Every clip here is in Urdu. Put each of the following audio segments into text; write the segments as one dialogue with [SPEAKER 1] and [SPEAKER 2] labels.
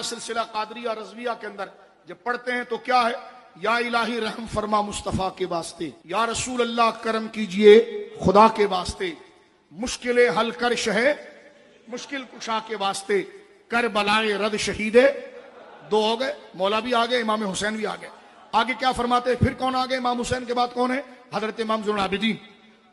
[SPEAKER 1] سلسلہ قادریہ رضویہ کے اندر جب پڑھتے ہیں تو کیا ہے؟ یا الہی رحم فرما مصطفیٰ کے واسطے، یا رسول اللہ کرم کیجئے خدا کے واسطے، مشکلیں حل کر شہ مشکل کشا کے واسطے، کربلائے رد شہیدے دو ہو گئے، مولا بھی آگئے، امام حسین بھی آگئے۔ آگے کیا فرماتے ہیں؟ پھر کون آگئے؟ امام حسین کے بعد کون ہے؟ حضرت امام زین العابدین،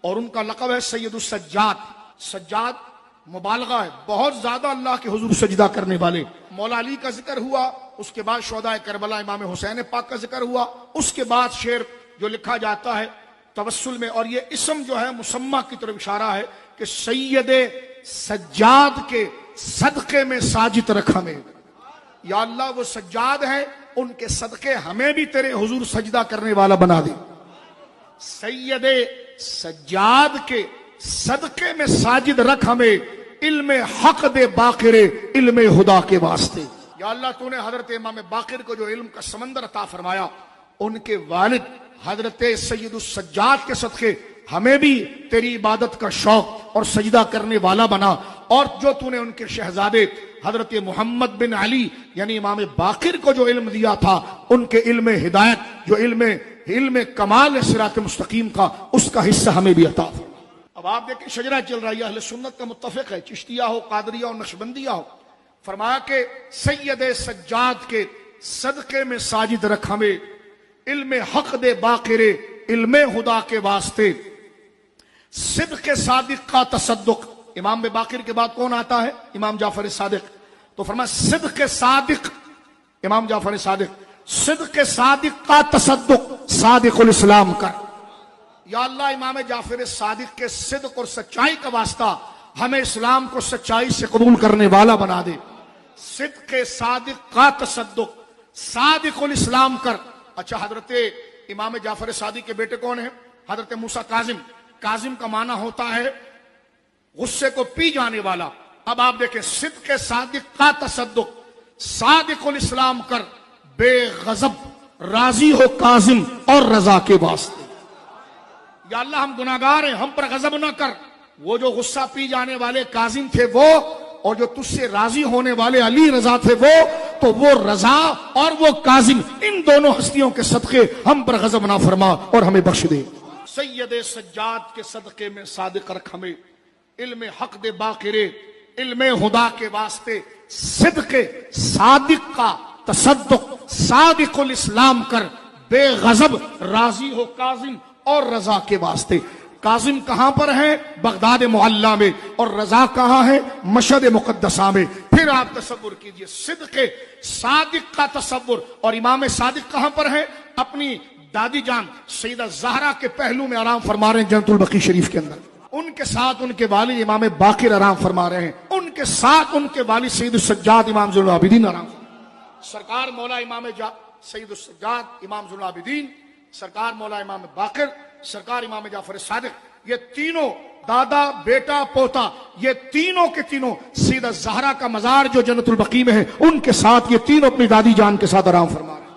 [SPEAKER 1] اور ان کا لقب ہے سید السجاد۔ سجاد مبالغہ ہے، بہت زیادہ اللہ کے حضور سجدہ کرنے والے۔ مولا علی کا ذکر ہوا، اس کے بعد شہداء کربلا امام حسین پاک کا ذکر ہوا، اس کے بعد شعر جو لکھا جاتا ہے توسل میں، اور یہ اسم جو ہے مسمہ کی طرف اشارہ ہے کہ سید سجاد کے صدقے میں ساجد رکھ ہمیں، یا اللہ وہ سجاد ہیں، ان کے صدقے ہمیں بھی تیرے حضور سجدہ کرنے والا بنا دے۔ سید سجاد کے صدقے میں ساجد رکھ ہمیں، علم حق دے باقر علم خدا کے واسطے۔ یا اللہ تو نے حضرت امام باقر کو جو علم کا سمندر عطا فرمایا، ان کے والد حضرت سید السجاد کے صدقے ہمیں بھی تیری عبادت کا شوق اور سجدہ کرنے والا بنا، اور جو تو نے ان کے شہزادے حضرت محمد بن علی یعنی امام باقر کو جو علم دیا تھا، ان کے علم ہدایت جو علم کمال صراط مستقیم کا، اس کا حصہ ہمیں بھی عطا فرما۔ اب آپ دیکھیں شجرہ چل رہا ہے، اہل سنت کا متفق ہے، چشتیہ ہو، قادریہ ہو، نقشبندیہ ہو، فرمایا کہ سید سجاد کے صدقے میں ساجد رکھ ہمیں، علم حق دے باقر علم خدا کے واسطے، صدق صادق کا تصدق۔ امام باقر کے بعد کون آتا ہے؟ امام جعفر صادق، تو فرمایا صدق صادق، امام جعفر صادق، صدق صادق کا تصدق، صادق الاسلام کر۔ یا اللہ امام جعفر صادق کے صدق اور سچائی کا واسطہ ہمیں اسلام کو سچائی سے قبول کرنے والا بنا دے۔ صدق صادق کا تصدق، صادق الاسلام کر۔ اچھا، حضرت امام جعفر صادق کے بیٹے کون ہیں؟ حضرت موسیٰ کاظم۔ کاظم کا معنی ہوتا ہے غصے کو پی جانے والا۔ اب آپ دیکھیں، صدق صادق کا تصدق، صادق الاسلام کر، بے غضب راضی ہو کاظم اور رضا کے واسطے۔ یا اللہ ہم گناہگار ہیں، ہم پر غضب نہ کر۔ وہ جو غصہ پی جانے والے کاظم تھے وہ، اور جو تجھ سے راضی ہونے والے علی رضا تھے وہ، تو وہ رضا اور وہ کاظم، ان دونوں ہستیوں کے صدقے ہم پر غضب نہ فرما اور ہمیں بخش دے۔ سید سجاد کے صدقے میں صادق رکھ ہمیں، علم حق دے باقر علم خدا کے واسطے، صدق صادق کا تصدق، صادق الاسلام کر، بے غضب راضی ہو کاظم اور رضا کے واسطے۔ کاظم کہاں پر ہے؟ بغداد معلیٰ میں، اور رضا کہاں ہے؟ مشہد مقدسہ میں۔ پھر آپ تصور کیجئے صدق صادق کا تصور، اور امام صادق کہاں پر ہے؟ اپنی دادی جان سیدہ زہرا کے پہلو میں آرام فرما رہے ہیں جنت البقیع شریف کے اندر۔ ان کے ساتھ ان کے والد امام باقر آرام فرما رہے ہیں، ان کے ساتھ ان کے والد سید السجاد امام زین العابدین آرام فرما رہے ہیں۔ سرکار مولا امام سید السجاد امام زین العابدین، سرکار مولا امام باقر، سرکار امام جعفر صادق، یہ تینوں دادا بیٹا پوتا، یہ تینوں کے تینوں سیدہ زہرا کا مزار جو جنت البقیع میں ہے، ان کے ساتھ یہ تینوں اپنی دادی جان کے ساتھ آرام فرما رہے ہیں۔